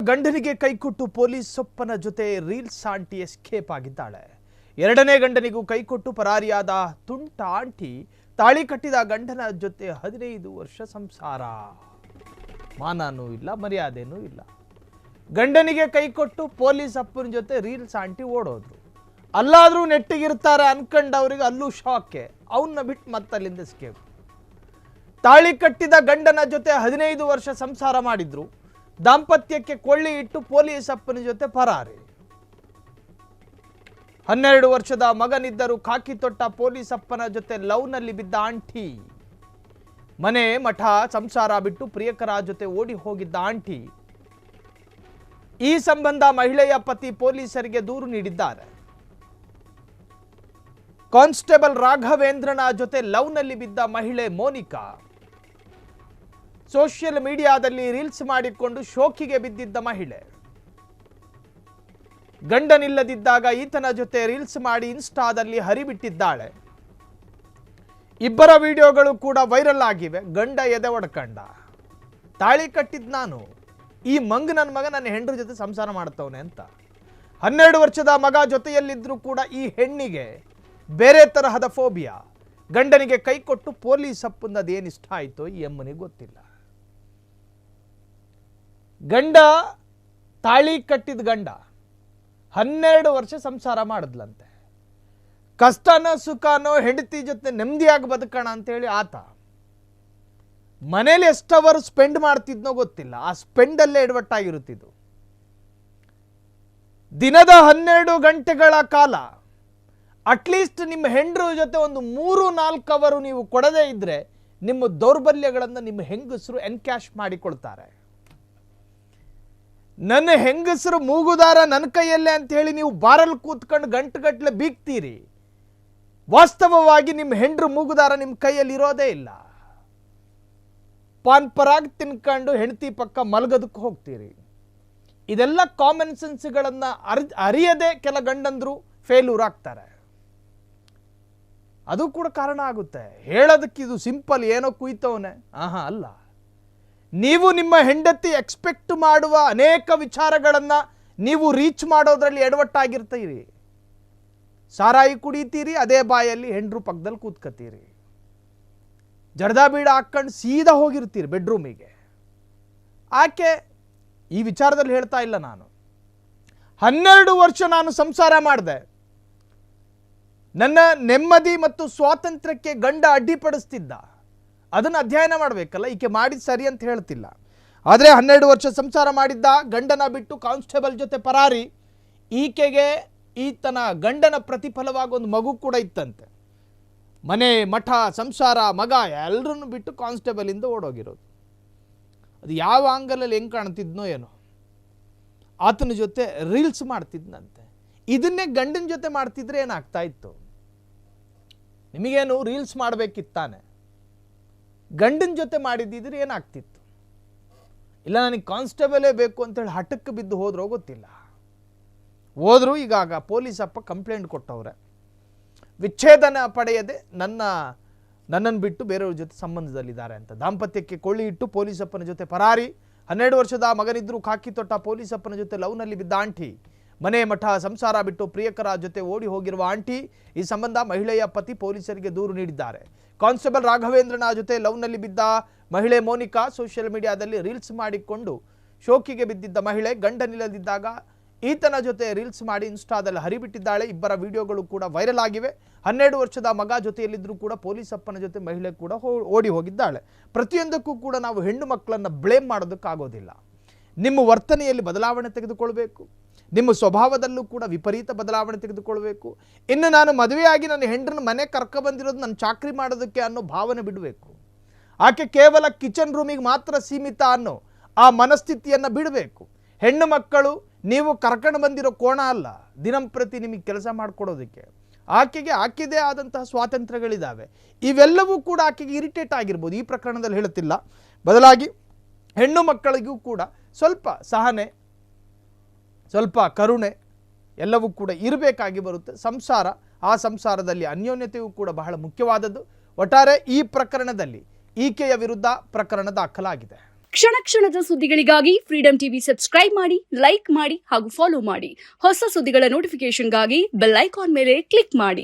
ಗಂಡನಿಗೆ ಕೈಕೊಟ್ಟು ಪೊಲೀಸ್ ಸೊಪ್ಪನ ಜೊತೆ reels aunty escape ಆಗಿದ್ದಾಳೆ. ಎರಡನೇ ಗಂಡನಿಗೂ ಕೈಕೊಟ್ಟು ಪರಾರಿಯಾದ ತುಂಟ ಆಂಟಿ ತಾಳಿ ಕಟ್ಟಿದ ಗಂಡನ ಜೊತೆ 15 ವರ್ಷ ಸಂಸಾರ. ಮಾನನೂ ಇಲ್ಲ, ಮರ್ಯಾದೆನೂ ಇಲ್ಲ. ಗಂಡನಿಗೆ ಕೈಕೊಟ್ಟು ಪೊಲೀಸ್ ಅಪ್ಪನ ಜೊತೆ ರೀಲ್ಸ್ ಆಂಟಿ ಓಡೋದ್ರು. ಅಲ್ಲಾದ್ರೂ ನೆಟ್ಟಿಗಿರ್ತಾರೆ ಅನ್ಕೊಂಡವರಿಗೆ ಅಲ್ಲೂ ಶಾಕೆ. ಅವನ್ನ ಬಿಟ್ಟು ಮತ್ತಲ್ಲಿಂದ ಎಸ್ಕೇಪ್. ತಾಳಿ ಕಟ್ಟಿದ ಗಂಡನ ಜೊತೆ 15 ವರ್ಷ ಸಂಸಾರ ಮಾಡಿದ್ರು. ದಾಂಪತ್ಯಕ್ಕೆ ಕೊಳ್ಳಿ ಇಟ್ಟು ಪೊಲೀಸ್ ಅಪ್ಪನ ಜೊತೆ ಪರಾರಿ. 12 ವರ್ಷದ ಮಗನಿದ್ದರೂ ಖಾಕಿ ತೊಟ್ಟ ಪೊಲೀಸ್ ಅಪ್ಪನ ಜೊತೆ ಲವ್ನಲ್ಲಿ ಬಿದ್ದ ಆಂಟಿ. ಮನೆ ಮಠ ಸಂಸಾರ ಬಿಟ್ಟು ಪ್ರಿಯಕರ ಜೊತೆ ಓಡಿ ಹೋಗಿದ್ದ ಆಂಟಿ. ಈ ಸಂಬಂಧ ಮಹಿಳೆಯ ಪತಿ ಪೊಲೀಸರಿಗೆ ದೂರು ನೀಡಿದ್ದಾರೆ. ಕಾನ್ಸ್ಟೇಬಲ್ ರಾಘವೇಂದ್ರನ ಜೊತೆ ಲವ್ನಲ್ಲಿ ಬಿದ್ದ ಮಹಿಳೆ ಮೋನಿಕಾ ಸೋಷಿಯಲ್ ಮೀಡಿಯಾದಲ್ಲಿ ರೀಲ್ಸ್ ಮಾಡಿಕೊಂಡು ಶೋಕಿಗೆ ಬಿದ್ದಿದ್ದ ಮಹಿಳೆ. ಗಂಡನಿಲ್ಲದಿದ್ದಾಗ ಈತನ ಜೊತೆ ರೀಲ್ಸ್ ಮಾಡಿ ಇನ್ಸ್ಟಾದಲ್ಲಿ ಹರಿಬಿಟ್ಟಿದ್ದಾಳೆ. ಇಬ್ಬರ ವಿಡಿಯೋಗಳು ಕೂಡ ವೈರಲ್ ಆಗಿವೆ. ಗಂಡ ಎದೆ ಒಡ್ಕಂಡ, ತಾಳಿ ಕಟ್ಟಿದ್ ನಾನು, ಈ ನನ್ನ ಮಗ ನನ್ನ ಹೆಂಡ್ರ ಜೊತೆ ಸಂಸಾರ ಮಾಡ್ತವನೆ ಅಂತ. 12 ವರ್ಷದ ಮಗ ಜೊತೆಯಲ್ಲಿದ್ರೂ ಕೂಡ ಈ ಹೆಣ್ಣಿಗೆ ಬೇರೆ ತರಹದ ಫೋಬಿಯಾ. ಗಂಡನಿಗೆ ಕೈ ಕೊಟ್ಟು ಪೊಲೀಸ್ ಅಪ್ಪಂದದು ಏನು ಇಷ್ಟ ಆಯ್ತೋ ಈ ಅಮ್ಮನಿಗೆ ಗೊತ್ತಿಲ್ಲ. ಗಂಡ ತಾಳಿ ಕಟ್ಟಿದ ಗಂಡ 12 ವರ್ಷ ಸಂಸಾರ ಮಾಡಿದ್ಲಂತೆ. ಕಷ್ಟನೋ ಸುಖನೋ ಹೆಂಡತಿ ಜೊತೆ ನೆಮ್ಮದಿಯಾಗಿ ಬದುಕೋಣ ಅಂತೇಳಿ ಆತ ಮನೇಲಿ ಎಷ್ಟು ಅವರ್ ಸ್ಪೆಂಡ್ ಮಾಡ್ತಿದ್ನೋ ಗೊತ್ತಿಲ್ಲ. ಆ ಸ್ಪೆಂಡಲ್ಲೇ ಎಡವಟ್ಟಾಗಿರುತ್ತಿದ್ದು. ದಿನದ 12 ಗಂಟೆಗಳ ಕಾಲ ಅಟ್ಲೀಸ್ಟ್ ನಿಮ್ಮ ಹೆಂಡ್ರ ಜೊತೆ ಒಂದು 3-4 ಅವರು ನೀವು ಕೊಡದೇ ಇದ್ರೆ ನಿಮ್ಮ ದೌರ್ಬಲ್ಯಗಳನ್ನು ನಿಮ್ಮ ಹೆಂಗಸರು ಎನ್ಕ್ಯಾಶ್ ಮಾಡಿಕೊಳ್ತಾರೆ. ನನ್ನ ಹೆಂಗಸರು ಮೂಗುದಾರ ನನ್ನ ಕೈಯಲ್ಲೇ ಅಂತ ಹೇಳಿ ನೀವು ಬಾರಲ್ಲಿ ಕೂತ್ಕೊಂಡು ಗಂಟುಗಟ್ಟಲೆ ಬೀಗ್ತೀರಿ. ವಾಸ್ತವವಾಗಿ ನಿಮ್ಮ ಹೆಂಡ್ರು ಮೂಗುದಾರ ನಿಮ್ಮ ಕೈಯಲ್ಲಿ ಇರೋದೇ ಇಲ್ಲ. ಪಾನ್ ಪರಾಗ್ ತಿನ್ಕೊಂಡು ಹೆಂಡತಿ ಪಕ್ಕ ಮಲಗೋದಕ್ಕೆ ಹೋಗ್ತೀರಿ. ಇದೆಲ್ಲ ಕಾಮನ್ ಸೆನ್ಸ್ಗಳನ್ನ ಅರಿಯದೆ ಕೆಲ ಗಂಡಂದ್ರು ಫೇಲ್ಯೂರ್ ಆಗ್ತಾರೆ. ಅದು ಕೂಡ ಕಾರಣ ಆಗುತ್ತೆ. ಹೇಳೋದಕ್ಕೆ ಇದು ಸಿಂಪಲ್, ಏನೋ ಕುಯ್ತವನೆ ಅಲ್ಲ. ನೀವು ನಿಮ್ಮ ಹೆಂಡತಿ ಎಕ್ಸ್ಪೆಕ್ಟ್ ಮಾಡುವ ಅನೇಕ ವಿಚಾರಗಳನ್ನ ನೀವು ರೀಚ್ ಮಾಡೋದ್ರಲ್ಲಿ ಎಡವಟ್ಟಾಗಿರ್ತೀರಿ. ಸಾರಾಯಿ ಕುಡಿತೀರಿ, ಅದೇ ಬಾಯಲ್ಲಿ ಹೆಂಡ್ರು ಪಕ್ಕದಲ್ಲಿ ಕೂತ್ಕತ್ತೀರಿ. ಜರ್ದಾ ಬೀಡ ಹಾಕೊಂಡು ಸೀದಾ ಹೋಗಿರ್ತೀರಿ ಬೆಡ್ರೂಮಿಗೆ. ಆಕೆ ಈ ವಿಚಾರದಲ್ಲಿ ಹೇಳ್ತಾ ಇಲ್ಲ. ನಾನು 12 ವರ್ಷ ನಾನು ಸಂಸಾರ ಮಾಡಿದೆ. ನನ್ನ ನೆಮ್ಮದಿ ಮತ್ತು ಸ್ವಾತಂತ್ರ್ಯಕ್ಕೆ ಗಂಡ ಅಡ್ಡಿಪಡಿಸ್ತಿದ್ದ. ಅದನ್ನು ಅಧ್ಯಯನ ಮಾಡಬೇಕಲ್ಲ. ಈಕೆ ಮಾಡಿದ ಸರಿ ಅಂತ ಹೇಳ್ತಿಲ್ಲ. ಆದರೆ 12 ವರ್ಷ ಸಂಸಾರ ಮಾಡಿದ್ದ ಗಂಡನ ಬಿಟ್ಟು ಕಾನ್ಸ್ಟೇಬಲ್ ಜೊತೆ ಪರಾರಿ. ಈಕೆಗೆ ಈತನ ಗಂಡನ ಪ್ರತಿಫಲವಾಗಿ ಒಂದು ಮಗು ಕೂಡ ಇತ್ತಂತೆ. ಮನೆ ಮಠ ಸಂಸಾರ ಮಗ ಎಲ್ಲರನ್ನು ಬಿಟ್ಟು ಕಾನ್ಸ್ಟೇಬಲ್ ಇಂದ ಓಡೋಗಿರೋದು. ಅದು ಯಾವ ಆಂಗಲಲ್ಲಿ ಹೆಂಗೆ ಕಾಣ್ತಿದ್ನೋ ಏನೋ. ಆತನ ಜೊತೆ ರೀಲ್ಸ್ ಮಾಡ್ತಿದ್ನಂತೆ. ಇದನ್ನೇ ಗಂಡನ ಜೊತೆ ಮಾಡ್ತಿದ್ರೆ ಏನಾಗ್ತಾ ಇತ್ತು? ನಿಮಗೇನು ರೀಲ್ಸ್ ಮಾಡಬೇಕಿತ್ತಾನೆ, ಗಂಡನ ಜೊತೆ ಮಾಡಿದ್ದಿದ್ರೆ ಏನಾಗ್ತಿತ್ತು? ಇಲ್ಲ ನನಗೆ ಕಾನ್ಸ್ಟೇಬಲೇ ಬೇಕು ಅಂತೇಳಿ ಹಠಕ್ಕೆ ಬಿದ್ದು ಹೋದ್ರೋ ಗೊತ್ತಿಲ್ಲ. ಹೋದ್ರು. ಈಗಾಗ ಪೊಲೀಸ್ ಅಪ್ಪ ಕಂಪ್ಲೇಂಟ್ ಕೊಟ್ಟವ್ರೆ. ವಿಚ್ಛೇದನ ಪಡೆಯದೆ ನನ್ನನ್ನು ಬಿಟ್ಟು ಬೇರೆಯವ್ರ ಜೊತೆ ಸಂಬಂಧದಲ್ಲಿದ್ದಾರೆ ಅಂತ. ದಾಂಪತ್ಯಕ್ಕೆ ಕೊಳ್ಳಿ ಇಟ್ಟು ಪೊಲೀಸ್ ಅಪ್ಪನ ಜೊತೆ ಪರಾರಿ. 12 ವರ್ಷದ ಮಗನಿದ್ರು ಖಾಕಿ ತೊಟ್ಟ ಪೊಲೀಸ್ ಅಪ್ಪನ ಜೊತೆ ಲವ್ನಲ್ಲಿ ಬಿದ್ದ ಆಂಟಿ. ಮನೆ ಮಠ ಸಂಸಾರ ಬಿಟ್ಟು ಪ್ರಿಯಕರ ಜೊತೆ ಓಡಿ ಹೋಗಿರುವ ಆಂಟಿ. ಈ ಸಂಬಂಧ ಮಹಿಳೆಯ ಪತಿ ಪೊಲೀಸರಿಗೆ ದೂರು ನೀಡಿದ್ದಾರೆ. ಕಾನ್ಸ್ಟೇಬಲ್ ರಾಘವೇಂದ್ರನ ಜೊತೆ ಲವ್ನಲ್ಲಿ ಬಿದ್ದ ಮಹಿಳೆ ಮೋನಿಕಾ ಸೋಷಿಯಲ್ ಮೀಡಿಯಾದಲ್ಲಿ ರೀಲ್ಸ್ ಮಾಡಿಕೊಂಡು ಶೋಕಿಗೆ ಬಿದ್ದಿದ್ದ ಮಹಿಳೆ. ಗಂಡನಿಲ್ಲದಿದ್ದಾಗ ಈತನ ಜೊತೆ ರೀಲ್ಸ್ ಮಾಡಿ ಇನ್ಸ್ಟಾದಲ್ಲಿ ಹರಿಬಿಟ್ಟಿದ್ದಾಳೆ. ಇಬ್ಬರ ವಿಡಿಯೋಗಳು ಕೂಡ ವೈರಲ್ ಆಗಿವೆ. 12 ವರ್ಷದ ಮಗ ಜೊತೆಯಲ್ಲಿದ್ದರೂ ಕೂಡ ಪೊಲೀಸ್ ಅಪ್ಪನ ಜೊತೆ ಮಹಿಳೆ ಕೂಡ ಓಡಿ ಹೋಗಿದ್ದಾಳೆ. ಪ್ರತಿಯೊಂದಕ್ಕೂ ಕೂಡ ನಾವು ಹೆಣ್ಣು ಮಕ್ಕಳನ್ನು ಬ್ಲೇಮ್ ಮಾಡೋದಕ್ಕಾಗೋದಿಲ್ಲ. ನಿಮ್ಮ ವರ್ತನೆಯಲ್ಲಿ ಬದಲಾವಣೆ ತೆಗೆದುಕೊಳ್ಬೇಕು. ನಿಮ್ಮ ಸ್ವಭಾವದಲ್ಲೂ ಕೂಡ ವಿಪರೀತ ಬದಲಾವಣೆ ತೆಗೆದುಕೊಳ್ಬೇಕು. ಇನ್ನು ನಾನು ಮದುವೆಯಾಗಿ ನನ್ನ ಹೆಂಡ್ರನ್ನ ಮನೆ ಕರ್ಕೊಬಂದಿರೋದು ನನ್ನ ಚಾಕ್ರಿ ಮಾಡೋದಕ್ಕೆ ಅನ್ನೋ ಭಾವನೆ ಬಿಡಬೇಕು. ಆಕೆ ಕೇವಲ ಕಿಚನ್ ರೂಮಿಗೆ ಮಾತ್ರ ಸೀಮಿತ ಅನ್ನೋ ಆ ಮನಸ್ಥಿತಿಯನ್ನು ಬಿಡಬೇಕು. ಹೆಣ್ಣು ಮಕ್ಕಳು ನೀವು ಕರ್ಕೊಂಡು ಬಂದಿರೋ ಕೋಣ ಅಲ್ಲ, ದಿನಂಪ್ರತಿ ನಿಮಗೆ ಕೆಲಸ ಮಾಡಿಕೊಡೋದಕ್ಕೆ. ಆಕೆಗೆ ಆಕೆದೇ ಆದಂತಹ ಸ್ವಾತಂತ್ರ್ಯಗಳಿದ್ದಾವೆ. ಇವೆಲ್ಲವೂ ಕೂಡ ಆಕೆಗೆ ಇರಿಟೇಟ್ ಆಗಿರ್ಬೋದು. ಈ ಪ್ರಕರಣದಲ್ಲಿ ಹೇಳುತ್ತಿಲ್ಲ. ಬದಲಾಗಿ ಹೆಣ್ಣು ಮಕ್ಕಳಿಗೂ ಕೂಡ ಸ್ವಲ್ಪ ಸಹನೆ, ಸ್ವಲ್ಪ ಕರುಣೆ ಎಲ್ಲವೂ ಕೂಡ ಇರಬೇಕಾಗಿ ಬರುತ್ತೆ. ಸಂಸಾರ, ಆ ಸಂಸಾರದಲ್ಲಿ ಅನ್ಯೋನ್ಯತೆಯೂ ಕೂಡ ಬಹಳ ಮುಖ್ಯವಾದದ್ದು. ಒಟ್ಟಾರೆ ಈ ಪ್ರಕರಣದಲ್ಲಿ ಈಕೆಯ ವಿರುದ್ಧ ಪ್ರಕರಣ ದಾಖಲಾಗಿದೆ. ಕ್ಷಣ ಕ್ಷಣದ ಸುದ್ದಿಗಳಿಗಾಗಿ ಫ್ರೀಡಂ ಟಿವಿ ಸಬ್ಸ್ಕ್ರೈಬ್ ಮಾಡಿ, ಲೈಕ್ ಮಾಡಿ ಹಾಗೂ ಫಾಲೋ ಮಾಡಿ. ಹೊಸ ಸುದ್ದಿಗಳ ನೋಟಿಫಿಕೇಶನ್ಗಾಗಿ ಬೆಲ್ ಐಕಾನ್ ಮೇಲೆ ಕ್ಲಿಕ್ ಮಾಡಿ.